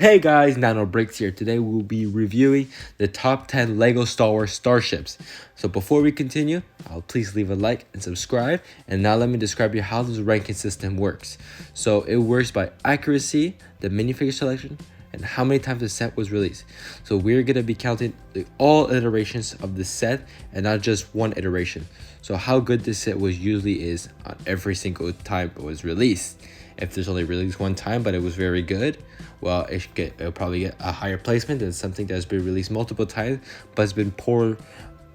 Hey guys, Nano Breaks here. Today we'll be reviewing the top 10 LEGO Star Wars Starships. So before we continue, please leave a like and subscribe. And now let me describe you how this ranking system works. So it works by accuracy, the minifigure selection, and how many times the set was released. So we're going to be counting all iterations of the set and not just one iteration. So how good this set was usually is on every single time it was released. If there's only released one time but it was very good, well, it'll probably get a higher placement than something that's been released multiple times but has been poor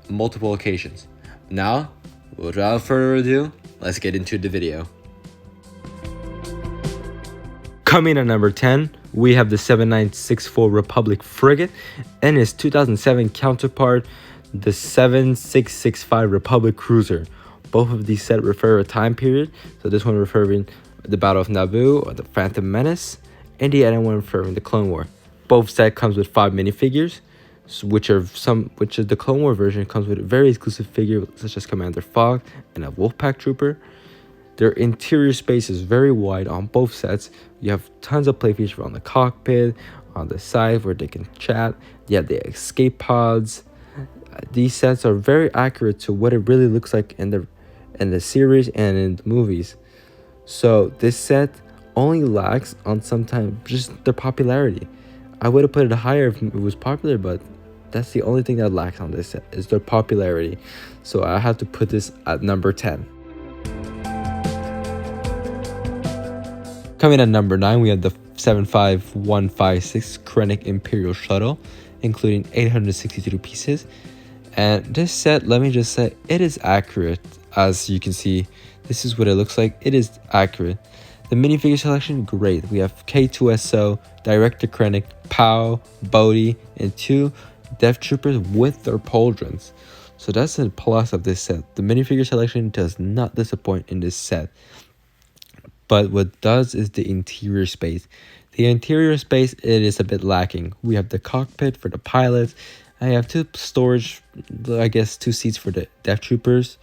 multiple occasions. Now, without further ado, let's get into the video. Coming at number 10, we have the 7964 Republic frigate and its 2007 counterpart, the 7665 Republic cruiser. Both of these sets refer to a time period, so this one referring the Battle of Naboo or the Phantom Menace, and the other one referring the Clone War. Both set comes with 5 minifigures, which is the Clone War version comes with a very exclusive figure such as Commander Fogg and a Wolfpack Trooper. Their interior space is very wide on both sets. You have tons of play features on the cockpit, on the side where they can chat. You have the escape pods. These sets are very accurate to what it really looks like in the series and in the movies. So this set only lacks on sometimes just their popularity. I would have put it higher if it was popular, but that's the only thing that lacks on this set is their popularity. So I have to put this at number 10. Coming at number 9, we have the 75156 KRENNIC Imperial Shuttle, including 862 pieces. And this set, let me just say, it is accurate. As you can see, this is what it looks like. It is accurate. The minifigure selection, great. We have K2SO, Director Krennic, Pow, Bodhi, and 2 Death Troopers with their pauldrons. So that's a plus of this set. The minifigure selection does not disappoint in this set. But what does is the interior space. The interior space, it is a bit lacking. We have the cockpit for the pilots. I have 2 storage, I guess 2 seats for the Death Troopers.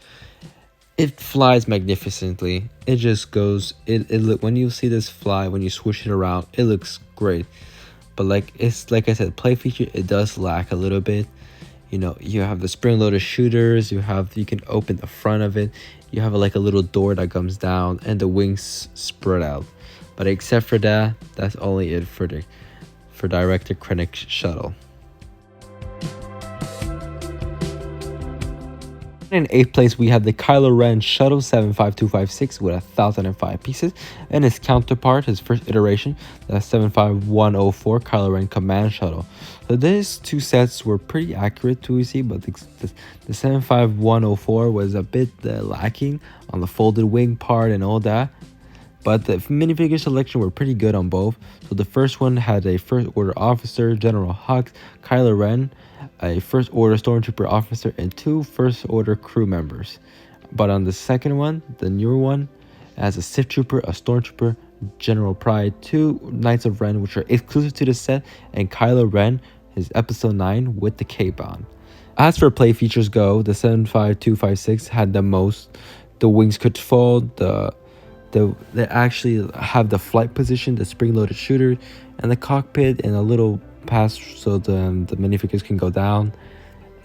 It flies magnificently. It just goes. When you see this fly, when you swoosh it around, it looks great. But like I said, play feature, it does lack a little bit. You know, you have the spring-loaded shooters. You can open the front of it. You have like a little door that comes down, and the wings spread out. But except for that, that's only it for Director Krennic shuttle. In 8th place, we have the Kylo Ren Shuttle 75256 with 1,005 pieces, and its counterpart, his first iteration, the 75104 Kylo Ren Command Shuttle. So these 2 sets were pretty accurate to see, but the 75104 was a bit lacking on the folded wing part and all that. But the minifigure selection were pretty good on both. So the first one had a First Order officer, General Hux, Kylo Ren, a First Order Stormtrooper officer, and 2 First Order crew members. But on the second one, the newer one, has a Sith Trooper, a Stormtrooper, General Pride, 2 Knights of Ren, which are exclusive to the set, and Kylo Ren, his Episode 9 with the cape on. As for play features go, the 75256 had the most. The wings could fold, they actually have the flight position, the spring-loaded shooter, and the cockpit, and a little pass so the minifigures can go down.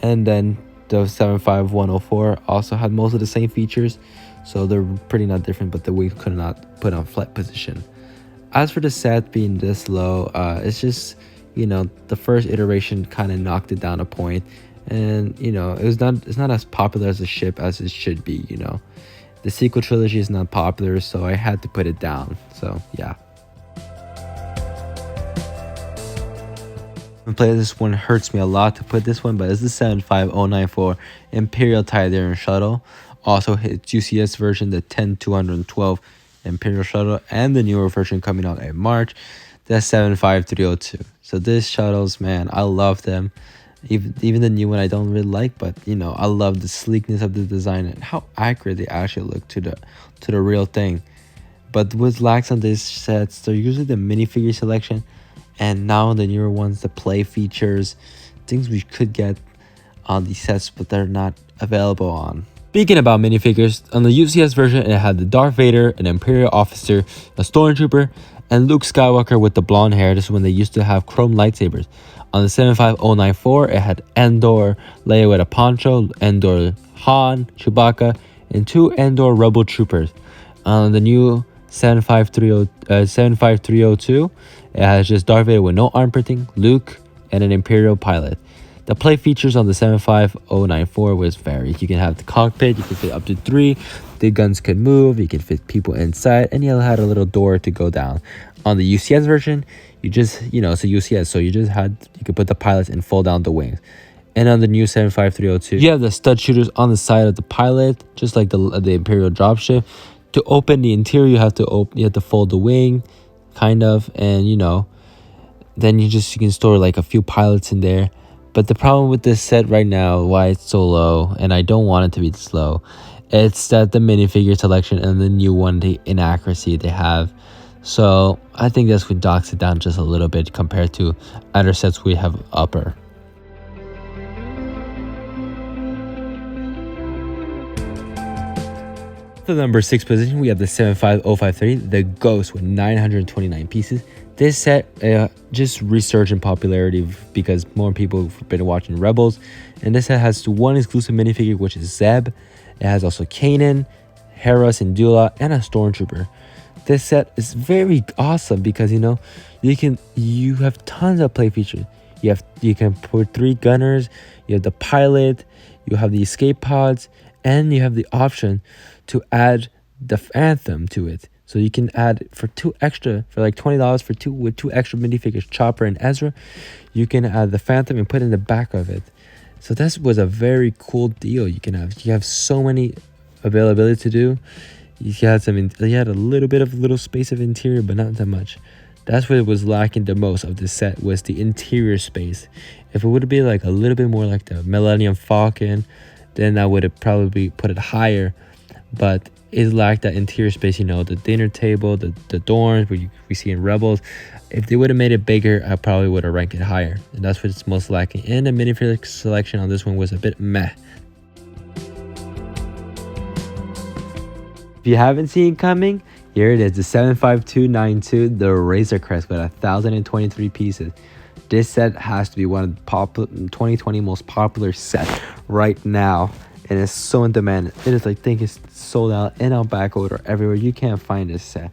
And then the 75104 also had most of the same features, so they're pretty not different, but the wings could not put on flight position. As for the set being this low, it's just, the first iteration kind of knocked it down a point, and it's not as popular as a ship as it should be. The sequel trilogy is not popular, so I had to put it down. So yeah. This one hurts me a lot to put this one, but it's the 75094 Imperial Tydirian Shuttle. Also its UCS version, the 10212 Imperial Shuttle, and the newer version coming out in March, the 75302. So these shuttles, man, I love them. Even the new one I don't really like, but I love the sleekness of the design and how accurate they actually look to the real thing. But what lacks on these sets, they're usually the minifigure selection, and now the newer ones, the play features, things we could get on these sets but they're not available on. Speaking about minifigures, on the UCS version it had the Darth Vader, an Imperial officer, a Stormtrooper, And Luke Skywalker with the blonde hair. This is when they used to have chrome lightsabers. On the 75094, it had Endor, Leia with a poncho, Endor, Han, Chewbacca, and 2 Endor Rebel Troopers. On the new 75302, it has just Darth Vader with no arm printing, Luke, and an Imperial pilot. The play features on the 75094 was varied. You can have the cockpit, you can fit up to 3, the guns could move, you can fit people inside, and you had a little door to go down. On the UCS version, you just, it's a UCS, so you could put the pilots and fold down the wings. And on the new 75302, you have the stud shooters on the side of the pilot, just like the Imperial dropship. To open the interior, you have to fold the wing, kind of, and then you can store like a few pilots in there. But the problem with this set right now, why it's so low, and I don't want it to be this low, it's that the minifigure selection and the new one, the inaccuracy they have. So I think this would docks it down just a little bit compared to other sets we have upper. The number 6 position, we have the 75053, the Ghost with 929 pieces. This set just resurged in popularity because more people have been watching Rebels. And this set has one exclusive minifigure, which is Zeb. It has also Kanan, Hera Syndulla, and a Stormtrooper. This set is very awesome because you have tons of play features. You can put 3 gunners, you have the pilot, you have the escape pods, and you have the option to add the Phantom to it. So you can add for like $20 with 2 extra minifigures, Chopper and Ezra. You can add the Phantom and put it in the back of it. So this was a very cool deal. You have so many availability to do. You had a little bit of space of interior, but not that much. That's what was lacking the most of the set, was the interior space. If it would be like a little bit more like the Millennium Falcon, then I would have probably put it higher. But it lacked that interior space, the dinner table, the dorms we see in Rebels. If they would have made it bigger, I probably would have ranked it higher. And that's what it's most lacking. And the minifigure selection on this one was a bit meh. If you haven't seen it coming, here it is, the 75292, the RAZOR CREST with 1,023 pieces. This set has to be one of the 2020 most popular sets right now. And it's so in demand. It is, I think it's sold out and on back order everywhere. You can't find this set.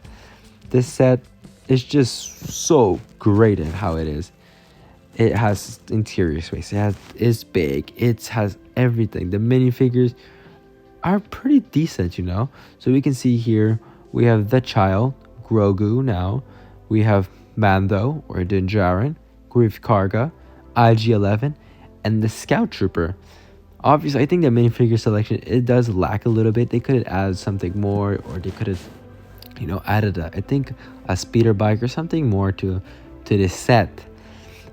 This set is just so great in how it is. It has interior space. It's big. It has everything. The minifigures are pretty decent, So we can see here we have the Child, Grogu now. We have Mando or Din Djarin, Grief Karga, IG-11, and the Scout Trooper. Obviously, I think the minifigure selection, it does lack a little bit. They could have added something more, or they could have, added a speeder bike or something more to this set.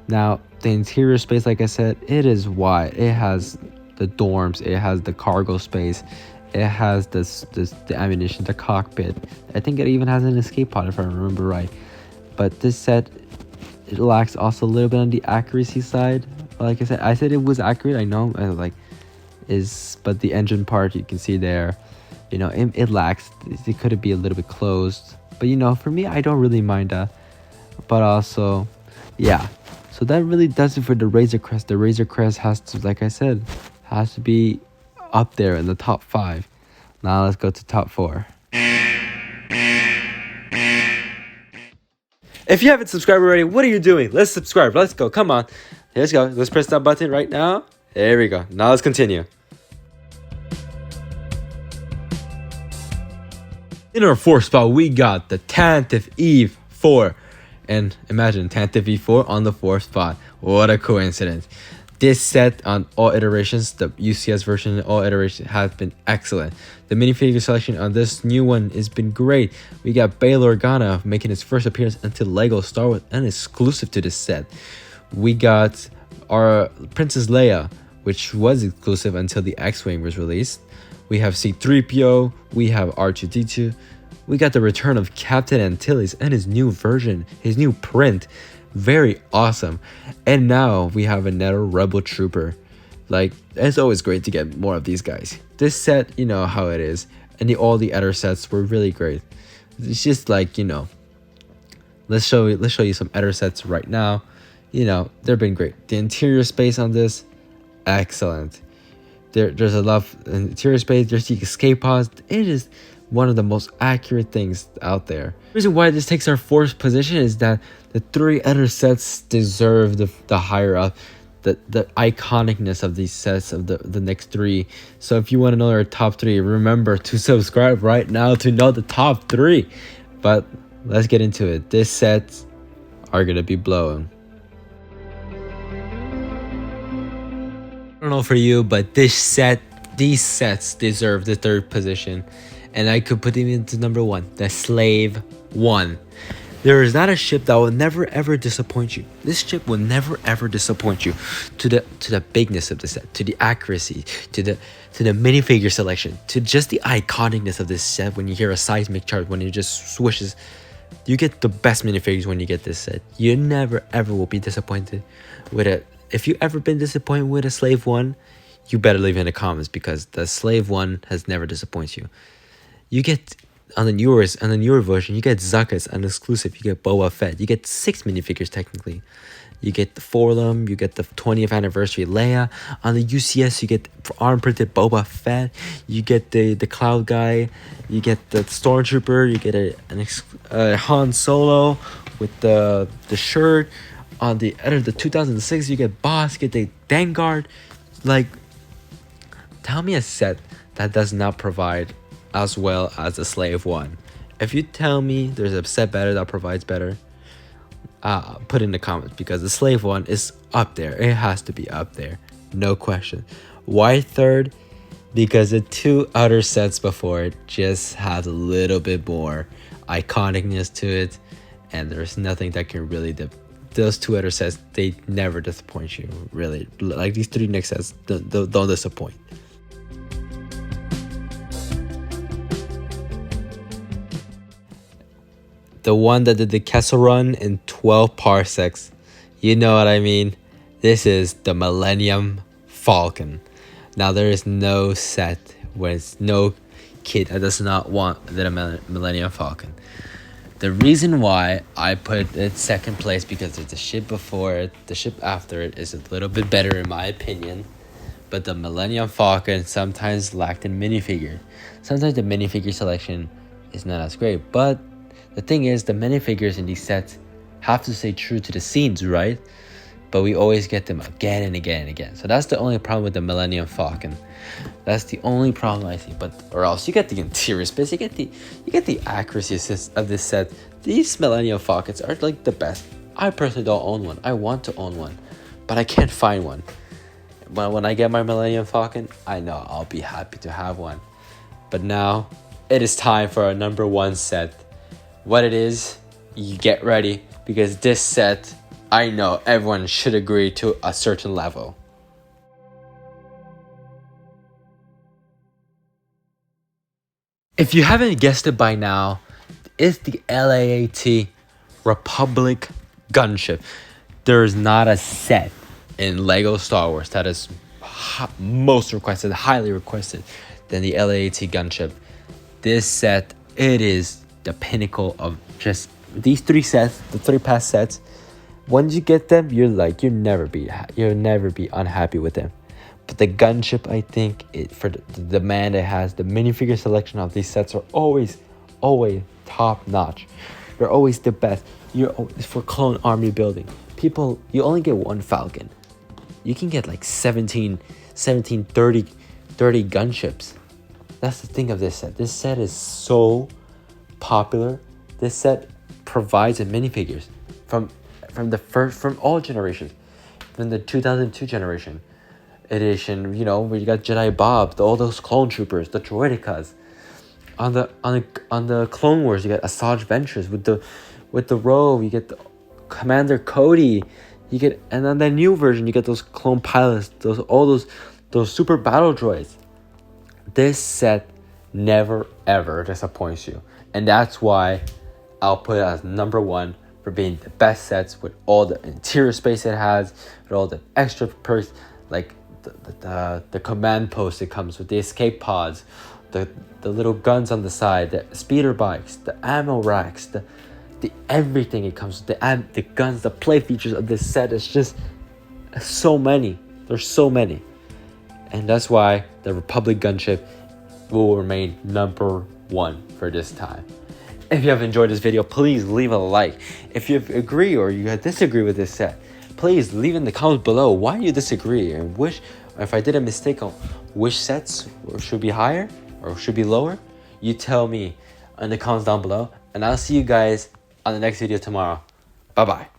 Now, the interior space, like I said, it is wide. It has the dorms, it has the cargo space, it has the ammunition, the cockpit. I think it even has an escape pod if I remember right. But this set, it lacks also a little bit on the accuracy side. Like I said it was accurate. I know, but the engine part you can see there, it lacks. It could be a little bit closed, but for me, I don't really mind that. But also, yeah. So that really does it for the RAZOR CREST. The RAZOR CREST has to, like I said, has to be up there in the top 5. Now let's go to top 4. If you haven't subscribed already, what are you doing? Let's subscribe. Let's go. Come on. Let's go. Let's press that button right now. There we go. Now let's continue. In our 4th spot, we got the Tantrum Eve 4. And imagine Tantrum Eve 4 on the 4th spot. What a coincidence. This set on all iterations, the UCS version, all iterations have been excellent. The minifigure selection on this new one has been great. We got Bail Organa making his first appearance into LEGO Star Wars and exclusive to this set. We got our Princess Leia, which was exclusive until the X-Wing was released. We have C-3PO, we have R2-D2. We got the return of Captain Antilles and his new version, his new print. Very awesome. And now we have another Rebel Trooper. Like, it's always great to get more of these guys. This set, you know how it is. And all the other sets were really great. It's just like, let's show you some other sets right now. You know, they've been great. The interior space on this, excellent. There's a lot of interior space. There's the escape pods. It is one of the most accurate things out there. The reason why this takes our 4th position is that the 3 other sets deserve the higher up, the iconicness of these sets of the next 3. So if you want to know our top 3, remember to subscribe right now to know the top 3. But let's get into it. These sets are gonna be blowing. I don't know for you, but these sets deserve the 3rd position, and I could put them into number 1, the Slave 1. There is not a ship that will never ever disappoint you. This ship will never ever disappoint you. To the bigness of the set, to the accuracy, to the minifigure selection, to just the iconicness of this set. When you hear a seismic chart, when it just swishes, you get the best minifigures when you get this set. You never ever will be disappointed with it. If you ever been disappointed with a Slave 1, you better leave it in the comments, because the Slave 1 has never disappointed you. You get on the newer version, you get Zuckuss, an exclusive. You get Boba Fett. You get 6 minifigures technically. You get the Forlum. You get the 20th anniversary Leia. On the UCS, you get arm printed Boba Fett. You get the Cloud guy. You get the Stormtrooper. You get a Han Solo with the shirt. On the 2006, you get Boss, get the Vanguard. Like, tell me a set that does not provide as well as the Slave 1. If you tell me there's a set better that provides better, put in the comments, because the Slave 1 is up there. It has to be up there, no question. Why 3rd? Because the 2 other sets before it just have a little bit more iconicness to it, and there's nothing that can really those 2 other sets, they never disappoint you, really. Like, these 3 next sets don't disappoint. The one that did the Kessel Run in 12 parsecs, you know what I mean. This is the Millennium Falcon. Now, there is no set where it's no kid that does not want the Millennium Falcon. The reason why I put it 2nd place, because the ship before it, the ship after it is a little bit better in my opinion. But the Millennium Falcon sometimes lacked in minifigure. Sometimes the minifigure selection is not as great. But the thing is, the minifigures in these sets have to stay true to the scenes, right? But we always get them again and again and again. So that's the only problem with the Millennium Falcon. That's the only problem I see. Or else you get the interior space, you get the accuracy of this set. These Millennium Falcons are like the best. I personally don't own one. I want to own one, but I can't find one. But when I get my Millennium Falcon, I know I'll be happy to have one. But now it is time for our number 1 set. What it is, you get ready, because this set, I know everyone should agree to a certain level. If you haven't guessed it by now, it's the LAAT Republic Gunship. There is not a set in LEGO Star Wars that is most requested, highly requested, than the LAAT Gunship. This set, it is the pinnacle of just these 3 sets, the 3 past sets. Once you get them, you'll never be unhappy with them. But the Gunship, I think, for the demand it has, the minifigure selection of these sets are always top notch. They're always the best. For clone army building, people, you only get 1 Falcon. You can get like 30 gunships. That's the thing of this set. This set is so popular. This set provides minifigures from all generations, from the 2002 generation edition, you know, where you got Jedi Bob, all those clone troopers, the droidicas. On the Clone Wars, you got Asajj Ventress with the Rogue. You get the Commander Cody. You get, and on the new version, you get those clone pilots, those super battle droids. This set never ever disappoints you, and that's why I'll put it as number 1 for being the best sets, with all the interior space it has, with all the extra perks, like the command post it comes with, the escape pods, the little guns on the side, the speeder bikes, the ammo racks, everything it comes with, the guns, the play features of this set is just so many. There's so many. And that's why the Republic Gunship will remain #1 for this time. If you have enjoyed this video, please leave a like. If you agree or you disagree with this set, please leave in the comments below why you disagree and if I did a mistake on which sets should be higher or should be lower. You tell me in the comments down below, and I'll see you guys on the next video tomorrow. Bye bye.